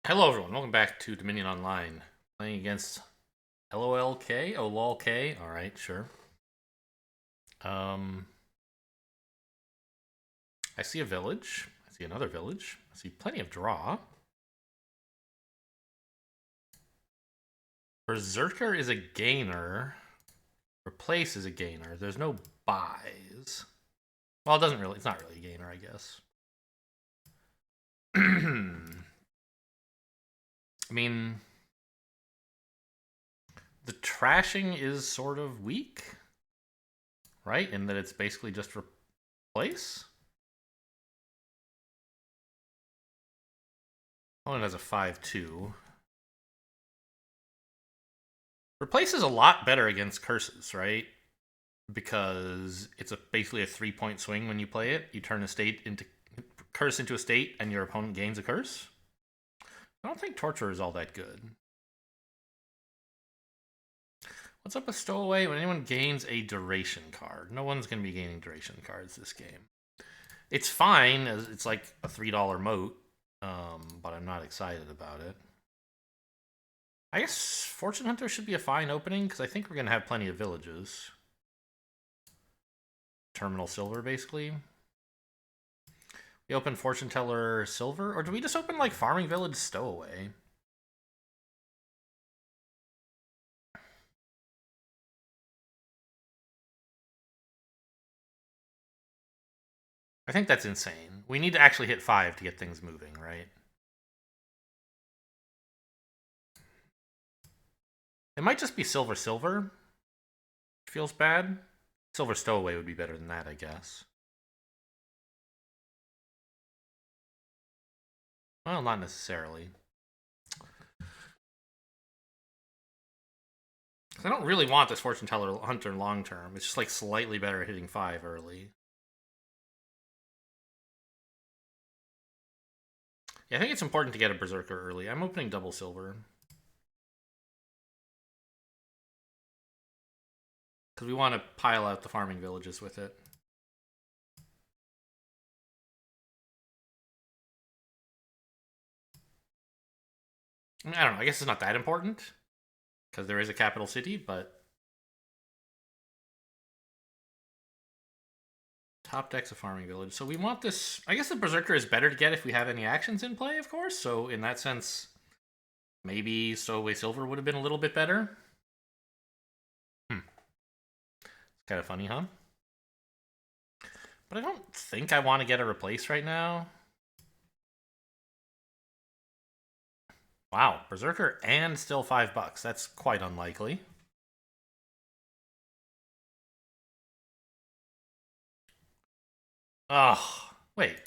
Hello everyone, welcome back to Dominion Online. Playing against LOLK? Oh, LOLK? Alright, sure. I see a village. I see another village. I see plenty of draw. Berserker is a gainer. Replace is a gainer. There's no buys. Well, it's not really a gainer, I guess. I mean, the trashing is sort of weak, right? In that it's basically just replace. Oh, it has a 5-2. Replace is a lot better against curses, right? Because it's basically a 3-point swing when you play it. You turn a state into curse into a state, and your opponent gains a curse. I don't think torture is all that good. What's up with Stowaway? When anyone gains a duration card, no one's going to be gaining duration cards this game. It's fine, as it's like a $3 moat, but I'm not excited about it. I guess Fortune Hunter should be a fine opening, because I think we're going to have plenty of villages. Terminal Silver, basically. We open Fortune Teller Silver, or do we just open, like, Farming Village Stowaway? I think that's insane. We need to actually hit 5 to get things moving, right? It might just be Silver Silver. Feels bad. Silver Stowaway would be better than that, I guess. Well, not necessarily. I don't really want this Fortune Teller Hunter long term. It's just like slightly better at hitting 5 early. Yeah, I think it's important to get a Berserker early. I'm opening double silver. Because we want to pile out the farming villages with it. I mean, I don't know. I guess it's not that important. Because there is a capital city, but... Top deck's a farming village. So we want this... I guess the Berserker is better to get if we have any actions in play, of course. So in that sense, maybe Stowaway Silver would have been a little bit better. It's kind of funny, huh? But I don't think I want to get a replace right now. Wow, Berserker and still $5. That's quite unlikely. Oh, wait.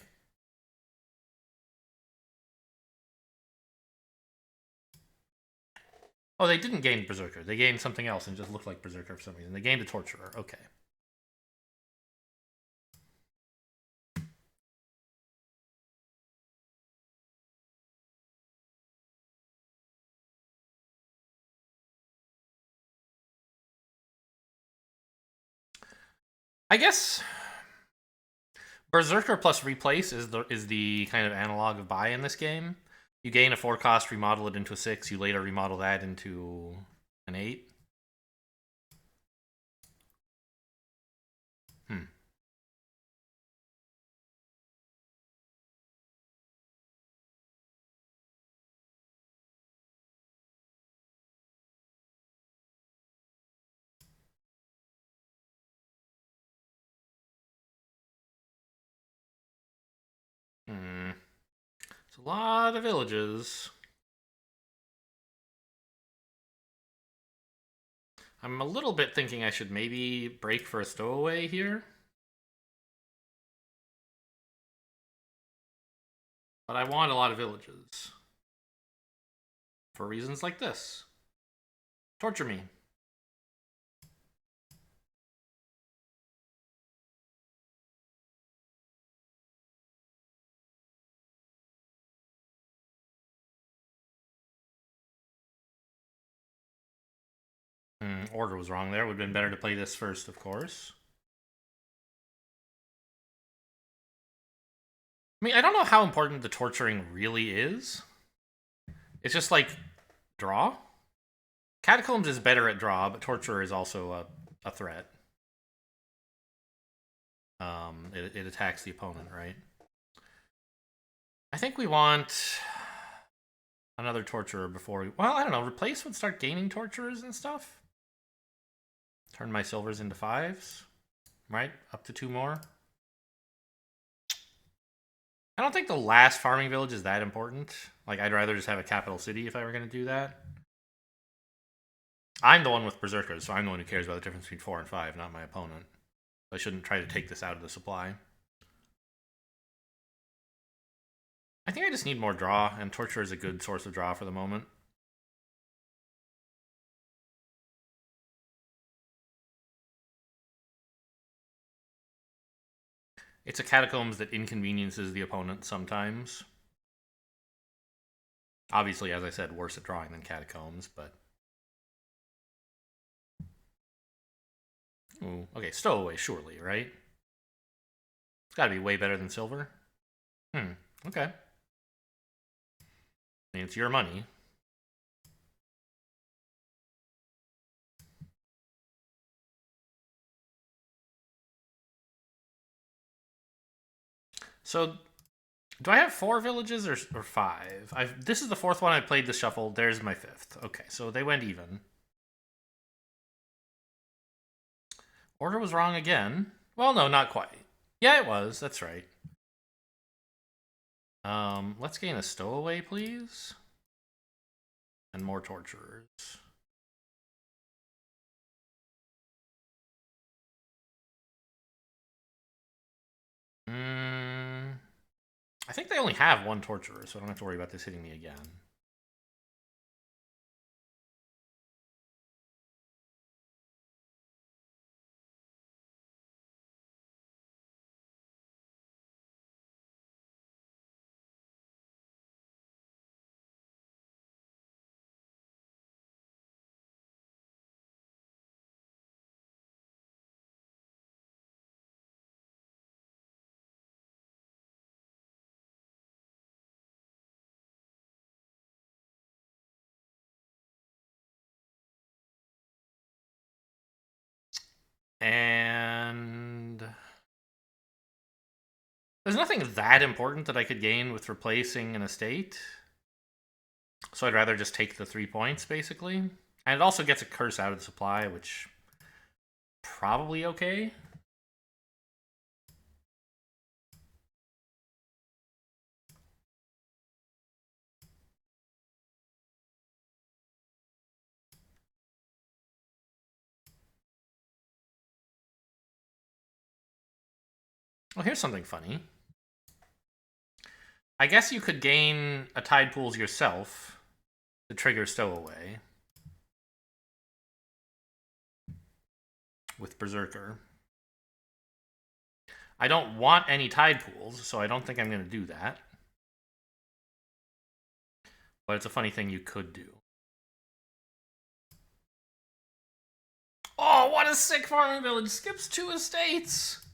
Oh, they didn't gain Berserker. They gained something else and just looked like Berserker for some reason. They gained a Torturer. Okay. I guess Berserker plus Replace is the kind of analog of buy in this game. You gain a 4 cost, remodel it into a 6. You later remodel that into an 8. It's a lot of villages. I'm a little bit thinking I should maybe break for a Stowaway here. But I want a lot of villages. For reasons like this. Torture me. Order was wrong there. Would have been better to play this first, of course. I mean, I don't know how important the torturing really is. It's just like draw. Catacombs is better at draw, but Torturer is also a threat. It attacks the opponent, right? I think we want another Torturer before we... Well, I don't know. Replace would start gaining Torturers and stuff. Turn my silvers into 5s. Right? Up to 2 more. I don't think the last farming village is that important. Like, I'd rather just have a capital city if I were going to do that. I'm the one with Berserkers, so I'm the one who cares about the difference between 4 and 5, not my opponent. I shouldn't try to take this out of the supply. I think I just need more draw, and Torture is a good source of draw for the moment. It's a Catacombs that inconveniences the opponent sometimes. Obviously, as I said, worse at drawing than Catacombs, but... Ooh, okay, Stowaway, surely, right? It's gotta be way better than silver. Okay. I mean, it's your money. So, do I have 4 villages or 5? This is the 4th one I played this shuffle. There's my 5th. Okay, so they went even. Order was wrong again. Well, no, not quite. Yeah, it was. That's right. Let's gain a Stowaway, please. And more Torturers. I think they only have 1 Torturer, so I don't have to worry about this hitting me again. And there's nothing that important that I could gain with replacing an estate. So I'd rather just take the 3 points, basically. And it also gets a curse out of the supply, which probably okay. Well, here's something funny. I guess you could gain a Tide Pools yourself to trigger Stowaway with Berserker. I don't want any Tide Pools, so I don't think I'm going to do that. But it's a funny thing you could do. Oh, what a sick farming village! Skips 2 estates!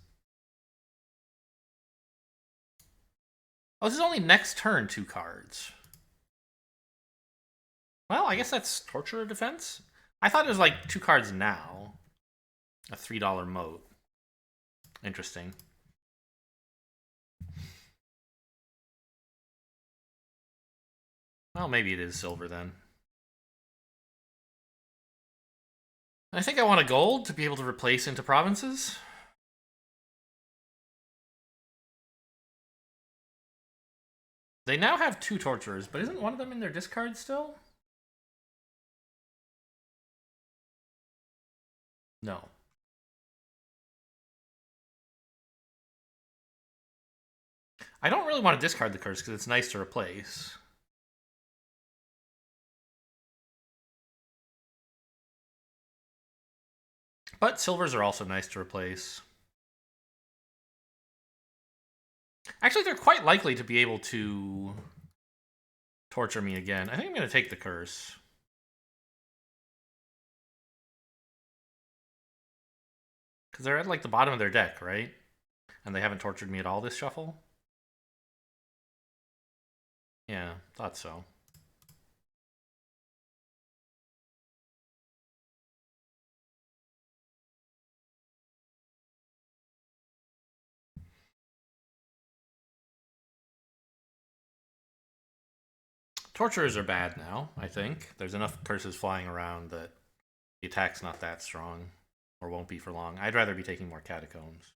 Oh, this is only next turn 2 cards. Well, I guess that's Torturer Defense? I thought it was like 2 cards now. A $3 moat. Interesting. Well, maybe it is silver then. I think I want a gold to be able to replace into provinces. They now have 2 Torturers, but isn't one of them in their discard still? No. I don't really want to discard the curse because it's nice to replace. But silvers are also nice to replace. Actually, they're quite likely to be able to torture me again. I think I'm going to take the curse. Because they're at like the bottom of their deck, right? And they haven't tortured me at all this shuffle. Yeah, thought so. Torturers are bad now, I think. There's enough curses flying around that the attack's not that strong, or won't be for long. I'd rather be taking more catacombs.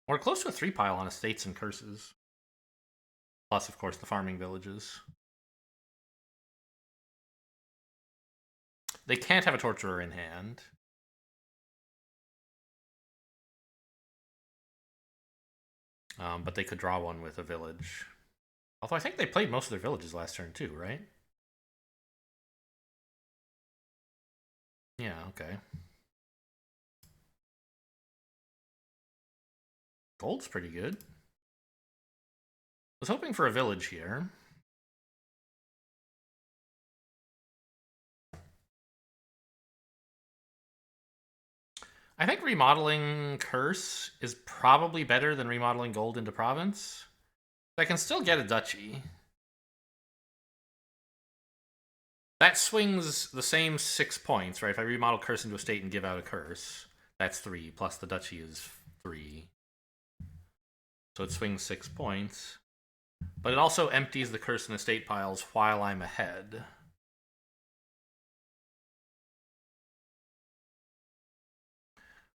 We're close to a 3-pile on estates and curses. Plus, of course, the farming villages. They can't have a torturer in hand. But they could draw one with a village. Although I think they played most of their villages last turn too, right? Yeah, okay. Gold's pretty good. Was hoping for a village here. I think remodeling Curse is probably better than remodeling Gold into Province. I can still get a duchy. That swings the same 6 points, right? If I remodel Curse into a state and give out a Curse, that's 3, plus the duchy is 3. So it swings 6 points. But it also empties the Curse and estate piles while I'm ahead.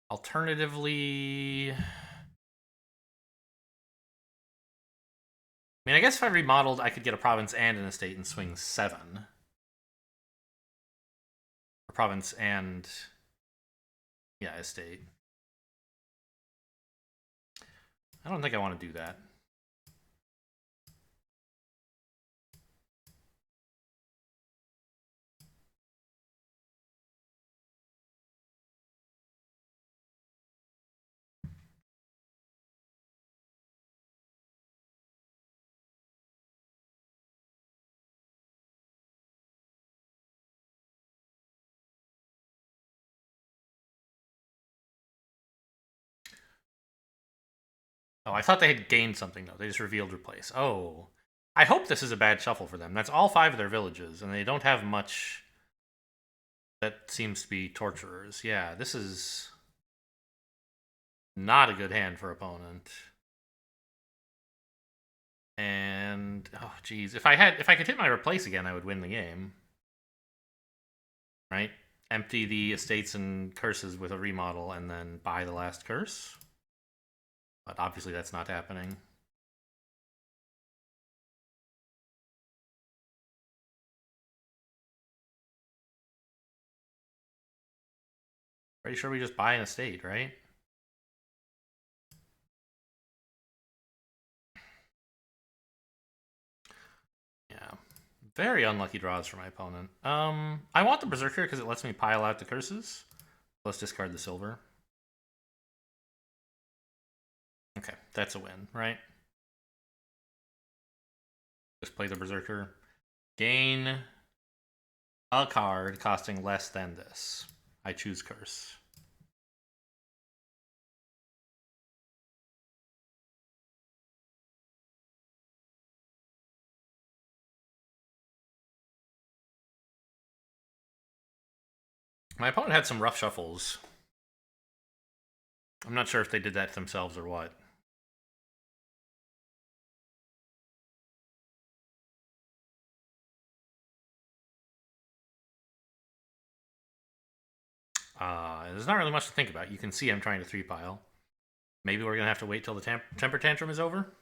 Alternatively, I mean, I guess if I remodeled, I could get a province and an estate and swing 7. A province and, yeah, estate. I don't think I want to do that. Oh, I thought they had gained something, though. They just revealed replace. Oh. I hope this is a bad shuffle for them. That's all 5 of their villages, and they don't have much that seems to be torturers. Yeah, this is not a good hand for opponent. And oh geez, if I could hit my replace again, I would win the game. Right? Empty the estates and curses with a remodel and then buy the last curse. But obviously that's not happening. Pretty sure we just buy an estate, right? Yeah. Very unlucky draws for my opponent. I want the Berserker because it lets me pile out the curses. Let's discard the silver. Okay, that's a win, right? Just play the Berserker. Gain a card costing less than this. I choose Curse. My opponent had some rough shuffles. I'm not sure if they did that themselves or what. There's not really much to think about. You can see I'm trying to 3-pile. Maybe we're gonna have to wait till the temper tantrum is over.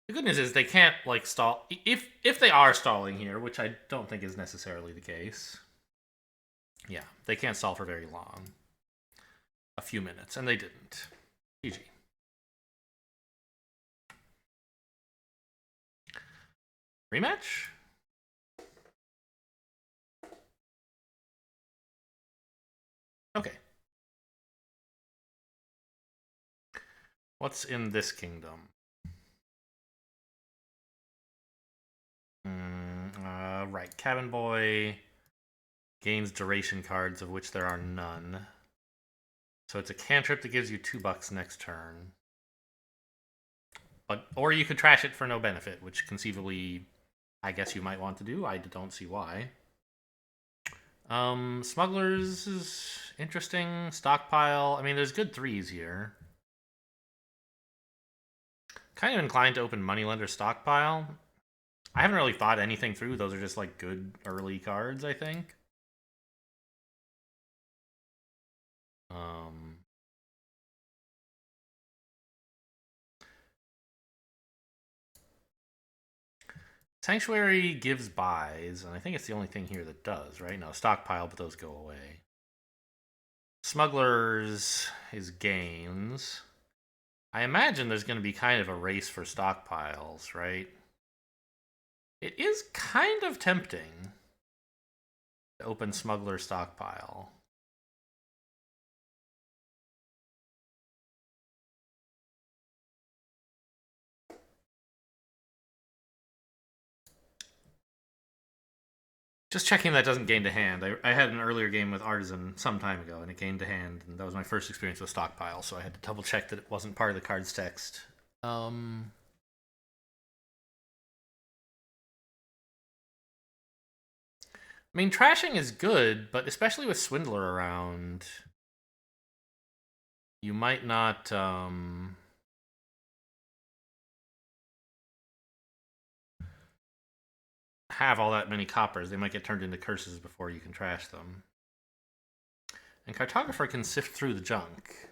The good news is they can't like stall. If they are stalling here, which I don't think is necessarily the case. Yeah, they can't stall for very long. A few minutes, and they didn't. GG. Rematch? Okay. What's in this kingdom? Right. Cabin Boy gains duration cards, of which there are none. So it's a cantrip that gives you $2 next turn. Or you could trash it for no benefit, which conceivably I guess you might want to do. I don't see why. Smugglers is interesting. Stockpile. I mean, there's good threes here. Kind of inclined to open Moneylender Stockpile. I haven't really thought anything through. Those are just like good early cards, I think. Sanctuary gives buys, and I think it's the only thing here that does, right? No, stockpile, but those go away. Smugglers is gains. I imagine there's going to be kind of a race for stockpiles, right? It is kind of tempting to open Smuggler Stockpile. Just checking that doesn't gain to hand. I had an earlier game with Artisan some time ago, and it gained to hand, and that was my first experience with Stockpile, so I had to double check that it wasn't part of the card's text. I mean, trashing is good, but especially with Swindler around, you might not have all that many coppers. They might get turned into curses before you can trash them. And Cartographer can sift through the junk.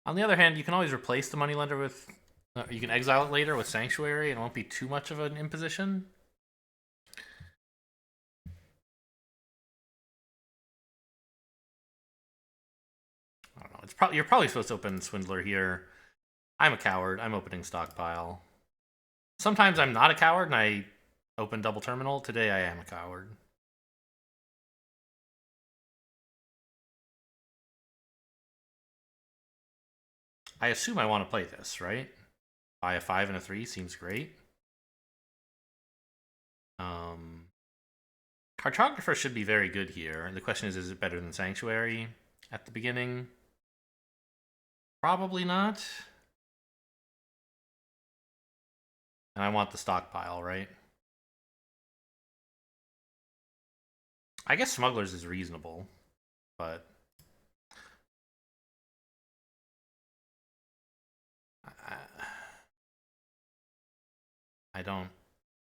On the other hand, you can always replace the Moneylender with... you can exile it later with Sanctuary, and it won't be too much of an imposition. I don't know. You're probably supposed to open Swindler here. I'm a coward. I'm opening Stockpile. Sometimes I'm not a coward and I open Double Terminal. Today I am a coward. I assume I want to play this, right? Buy a 5 and a 3 seems great. Cartographer should be very good here. The question is it better than Sanctuary at the beginning? Probably not. And I want the stockpile, right? I guess Smugglers is reasonable, but... I don't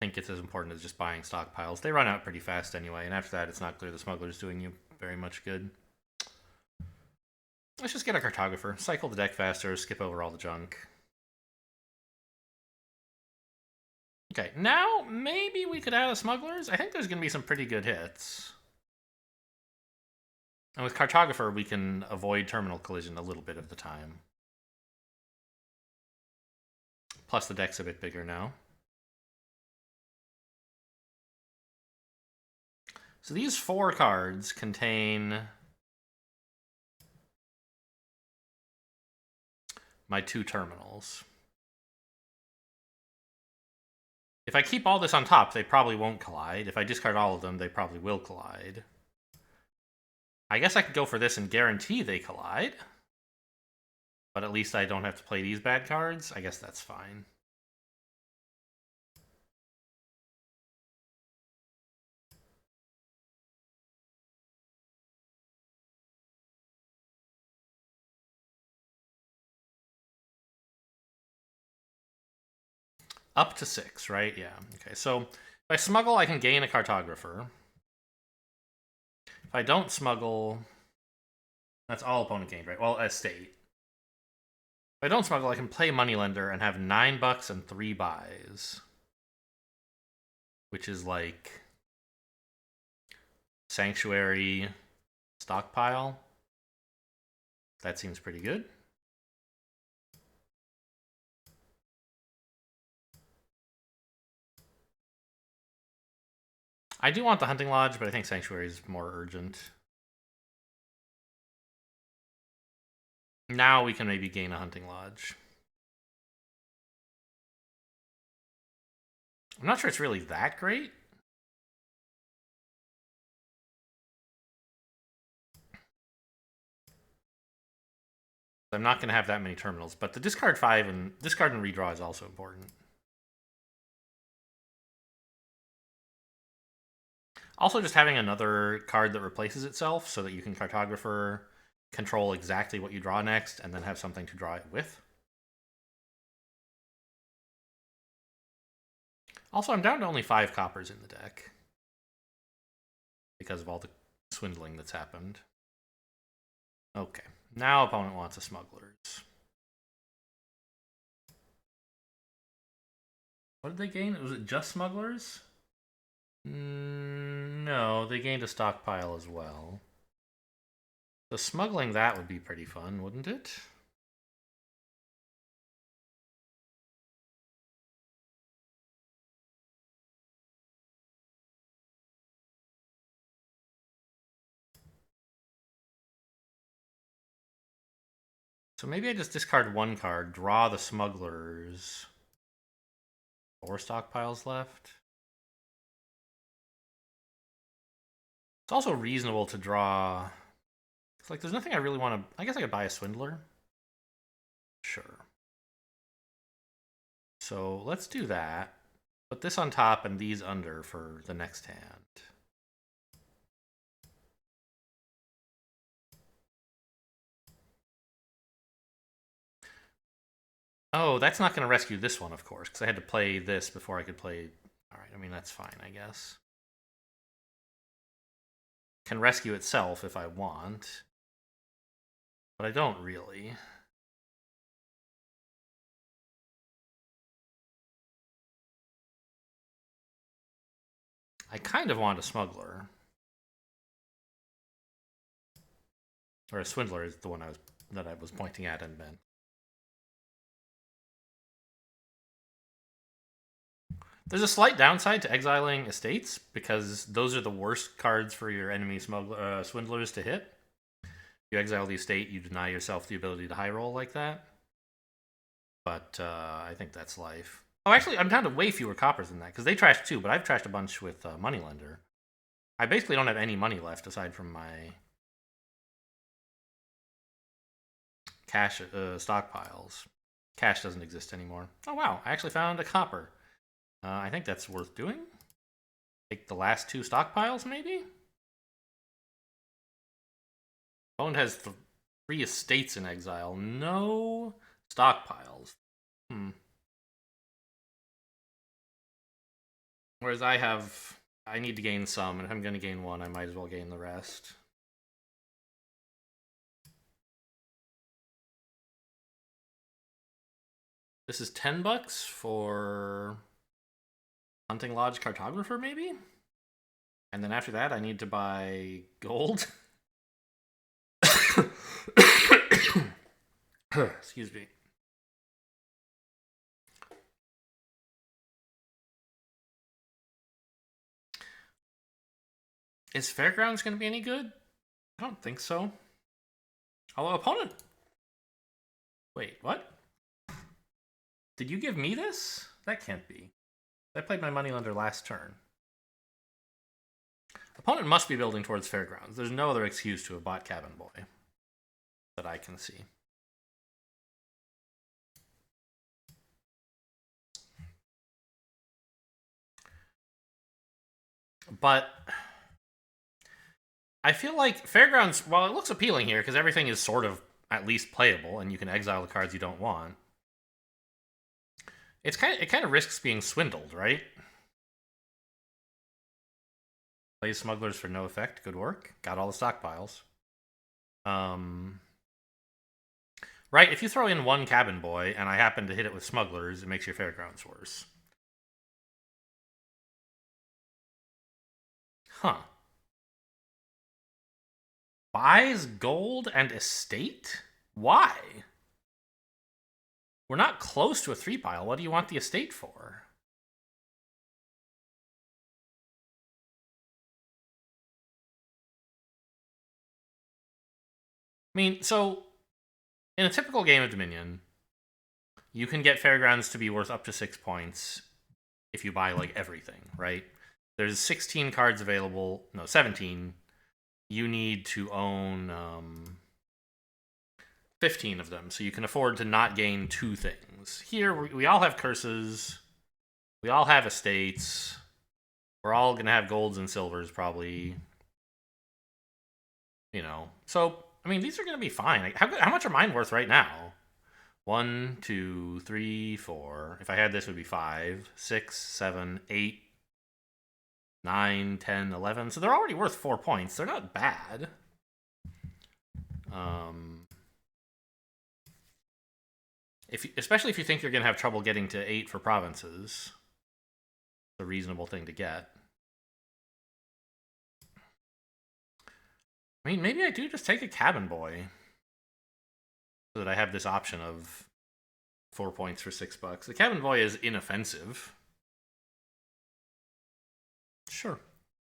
think it's as important as just buying stockpiles. They run out pretty fast anyway, and after that, it's not clear the Smuggler's doing you very much good. Let's just get a Cartographer. Cycle the deck faster, skip over all the junk. Okay, now maybe we could add a Smugglers. I think there's going to be some pretty good hits. And with Cartographer, we can avoid terminal collision a little bit of the time. Plus the deck's a bit bigger now. So these 4 cards contain my 2 terminals. If I keep all this on top, they probably won't collide. If I discard all of them, they probably will collide. I guess I could go for this and guarantee they collide. But at least I don't have to play these bad cards. I guess that's fine. Up to 6, right? Yeah. Okay, so if I smuggle, I can gain a Cartographer. If I don't smuggle, that's all opponent gained, right? Well, estate. If I don't smuggle, I can play Moneylender and have $9 and 3 buys. Which is like Sanctuary, Stockpile. That seems pretty good. I do want the Hunting Lodge, but I think Sanctuary is more urgent. Now we can maybe gain a Hunting Lodge. I'm not sure it's really that great. I'm not going to have that many terminals, but the discard 5 and discard and redraw is also important. Also, just having another card that replaces itself so that you can cartographer control exactly what you draw next and then have something to draw it with. Also, I'm down to only 5 coppers in the deck because of all the swindling that's happened. Okay, now opponent wants a smugglers. What did they gain? Was it just smugglers? No, they gained a stockpile as well. So smuggling that would be pretty fun, wouldn't it? So maybe I just discard 1 card, draw the smugglers. 4 stockpiles left. It's also reasonable to draw. It's like there's nothing I really want to. I guess I could buy a swindler. Sure. So let's do that. Put this on top and these under for the next hand. Oh, that's not going to rescue this one, of course, because I had to play this before I could play. All right, I mean, that's fine, I guess. Can rescue itself if I want, but I don't really. I kind of want a smuggler. Or a swindler is the one that I was pointing at and meant. There's a slight downside to exiling estates because those are the worst cards for your enemy swindlers to hit. If you exile the estate, you deny yourself the ability to high roll like that. But I think that's life. Oh, actually, I'm down to way fewer coppers than that because they trashed too, but I've trashed a bunch with Moneylender. I basically don't have any money left aside from my cash stockpiles. Cash doesn't exist anymore. Oh, wow. I actually found a copper. I think that's worth doing. Take the last 2 stockpiles, maybe? Opponent has 3 estates in exile. No stockpiles. Whereas I need to gain some, and if I'm going to gain 1, I might as well gain the rest. This is $10 for Hunting Lodge Cartographer, maybe? And then after that, I need to buy gold. Excuse me. Is Fairgrounds going to be any good? I don't think so. Although opponent... Wait, what? Did you give me this? That can't be. I played my Moneylender last turn. Opponent must be building towards Fairgrounds. There's no other excuse to have bought Cabin Boy that I can see. But I feel like Fairgrounds, while it looks appealing here because everything is sort of at least playable and you can exile the cards you don't want, it kind of risks being swindled, right? Plays smugglers for no effect. Good work. Got all the stockpiles. Right, if you throw in 1 Cabin Boy and I happen to hit it with smugglers, it makes your Fairgrounds worse. Huh. Buys gold and estate? Why? We're not close to a 3 pile. What do you want the estate for? I mean, so in a typical game of Dominion, you can get Fairgrounds to be worth up to 6 points if you buy like everything, right? There's 16 cards available. No, 17. You need to own 15 of them, so you can afford to not gain 2 things. Here, we all have curses. We all have estates. We're all going to have golds and silvers probably. So, I mean, these are going to be fine. Like, how much are mine worth right now? 1, 2, 3, 4. If I had this, it would be 5, 6, 7, 8, 9, 10, 11. So they're already worth 4 points. They're not bad. Especially if you think you're going to have trouble getting to 8 for provinces. It's a reasonable thing to get. I mean, maybe I do just take a cabin boy. So that I have this option of 4 points for $6. The cabin boy is inoffensive. Sure.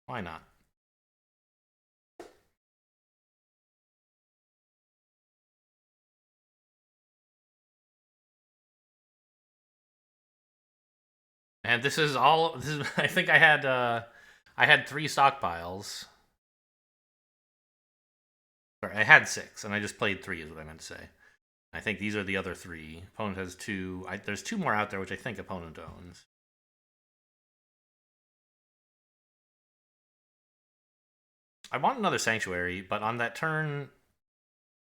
Why not? And this is all. I think I had 3 stockpiles. Sorry, I had 6, and I just played 3. Is what I meant to say. I think these are the other 3. Opponent has 2. There's 2 more out there, which I think opponent owns. I want another sanctuary, but on that turn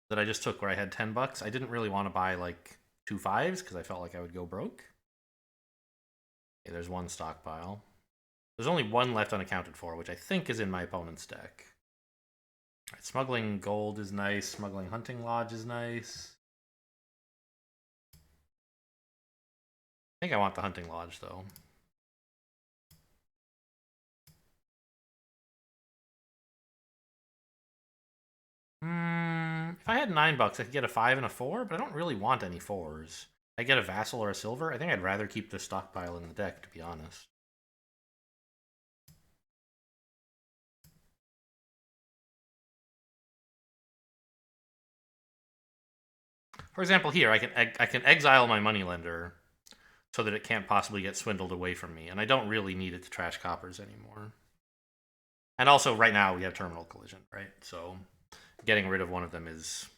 that I just took, where I had $10, I didn't really want to buy like 2 5s because I felt like I would go broke. Okay, there's 1 stockpile. There's only 1 left unaccounted for, which I think is in my opponent's deck. All right, smuggling gold is nice. Smuggling hunting lodge is nice. I think I want the hunting lodge, though. If I had $9, I could get a 5 and a 4, but I don't really want any 4s. I get a vassal or a silver. I think I'd rather keep the stockpile in the deck, to be honest. For example, here I can exile my moneylender so that it can't possibly get swindled away from me, and I don't really need it to trash coppers anymore. And also, right now we have terminal collision, right? So getting rid of one of them is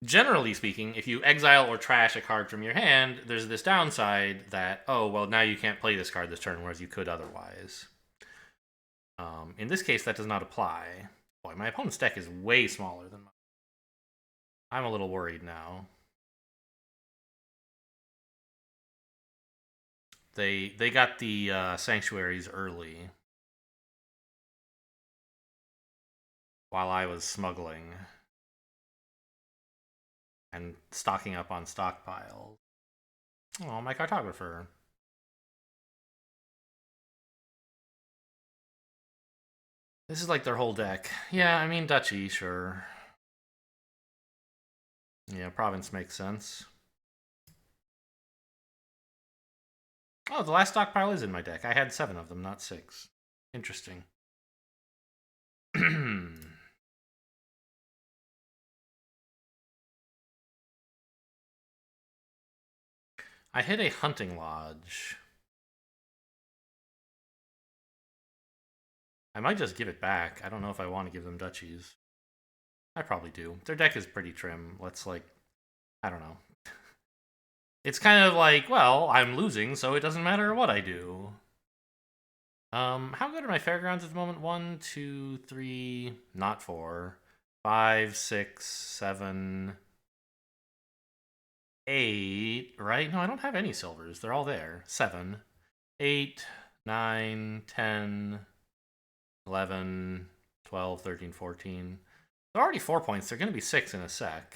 generally speaking, if you exile or trash a card from your hand, there's this downside that, oh, well, now you can't play this card this turn, whereas you could otherwise. In this case, that does not apply. Boy, my opponent's deck is way smaller than mine. I'm a little worried now. They got the sanctuaries early. While I was smuggling. And stocking up on stockpiles. Oh, my cartographer. This is like their whole deck. Yeah, I mean, duchy, sure. Yeah, province makes sense. Oh, the last stockpile is in my deck. I had 7 of them, not 6. Interesting. I hit a hunting lodge. I might just give it back. I don't know if I want to give them duchies. I probably do. Their deck is pretty trim. Let's, like, I don't know. It's kind of like, well, I'm losing, so it doesn't matter what I do. How good are my fairgrounds at the moment? 1, 2, 3, not 4, 5, 6, 7, 8, right? No, I don't have any silvers. They're all there. 7, 8, 9, 10, 11, 12, 13, 14. They're already 4 points. They're going to be 6 in a sec.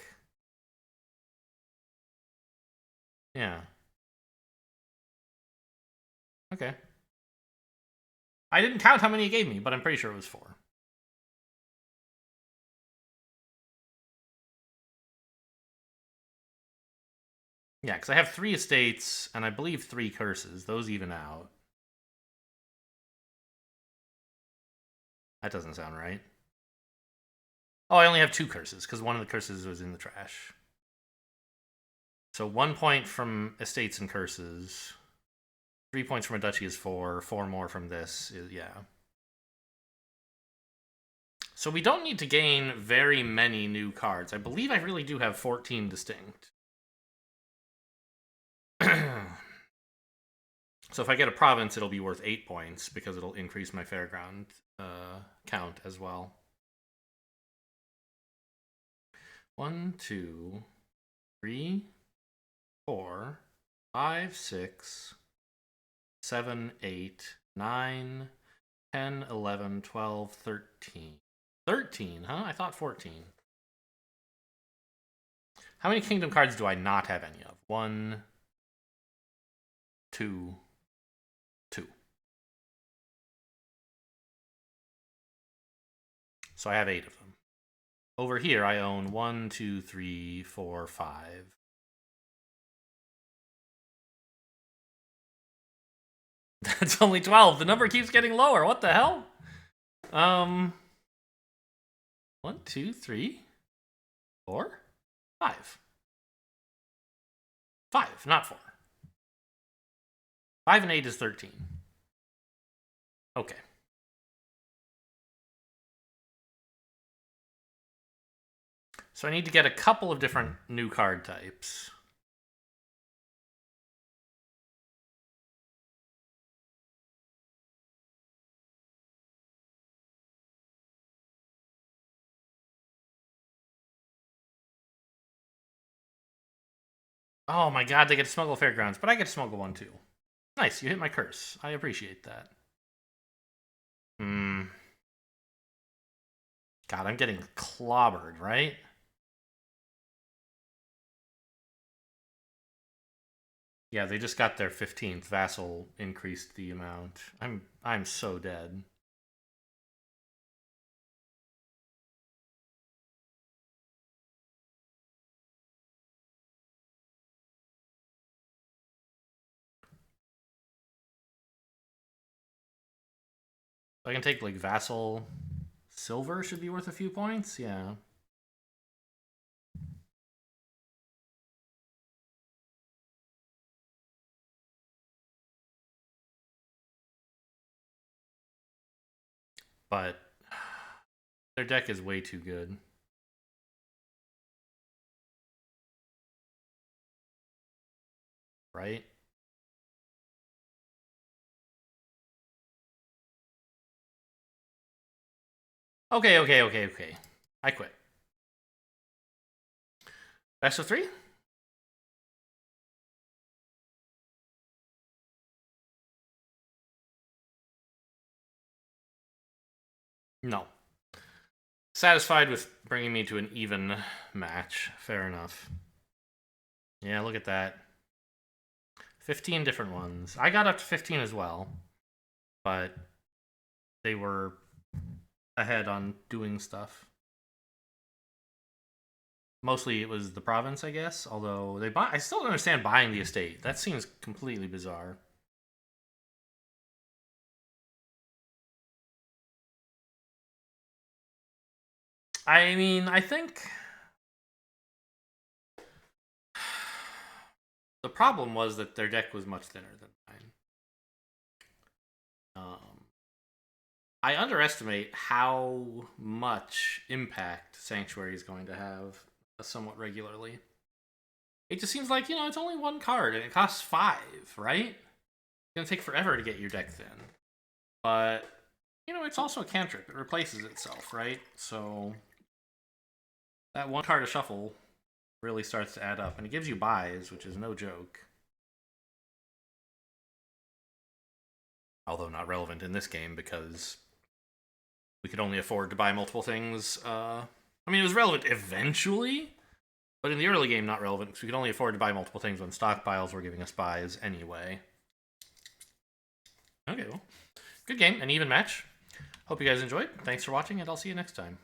Yeah. Okay. I didn't count how many he gave me, but I'm pretty sure it was 4. Yeah, because I have 3 estates, and I believe 3 curses. Those even out. That doesn't sound right. Oh, I only have 2 curses, because one of the curses was in the trash. So 1 point from estates and curses. 3 points from a duchy is 4. 4 more from this is, yeah. So we don't need to gain very many new cards. I believe I really do have 14 distinct. So if I get a province, it'll be worth 8 points because it'll increase my fairground count as well. 1, 2, 3, 4, 5, 6, 7, 8, 9, 10, 11, 12, 13. 13, huh? I thought 14. How many kingdom cards do I not have any of? 1, 2, 2. So I have 8 of them. Over here, I own 1, 2, 3, 4, 5. That's only 12. The number keeps getting lower. What the hell? 1, 2, 3, 4, 5. 5, not 4. 5 and 8 is 13. Okay. So I need to get a couple of different new card types. Oh my god, they get to smuggle Fairgrounds, but I get to smuggle one too. Nice, you hit my curse. I appreciate that. God, I'm getting clobbered, right? Yeah, they just got their 15th. Vassal increased the amount. I'm so dead. I can take like Vassal Silver should be worth a few points, yeah. But their deck is way too good. Right? Okay. I quit. Best of 3? No. Satisfied with bringing me to an even match. Fair enough. Yeah, look at that. 15 different ones. I got up to 15 as well, but they were ahead on doing stuff. Mostly it was the province, I guess, although I still don't understand buying the estate. That seems completely bizarre. I mean, I think the problem was that their deck was much thinner than mine. I underestimate how much impact Sanctuary is going to have somewhat regularly. It just seems like, it's only one card and it costs 5, right? It's going to take forever to get your deck thin. But, it's also a cantrip. It replaces itself, right? So that one card of shuffle really starts to add up. And it gives you buys, which is no joke. Although not relevant in this game because we could only afford to buy multiple things. I mean, it was relevant eventually, but in the early game, not relevant because we could only afford to buy multiple things when stockpiles were giving us buys anyway. Okay, well, good game, an even match. Hope you guys enjoyed. Thanks for watching, and I'll see you next time.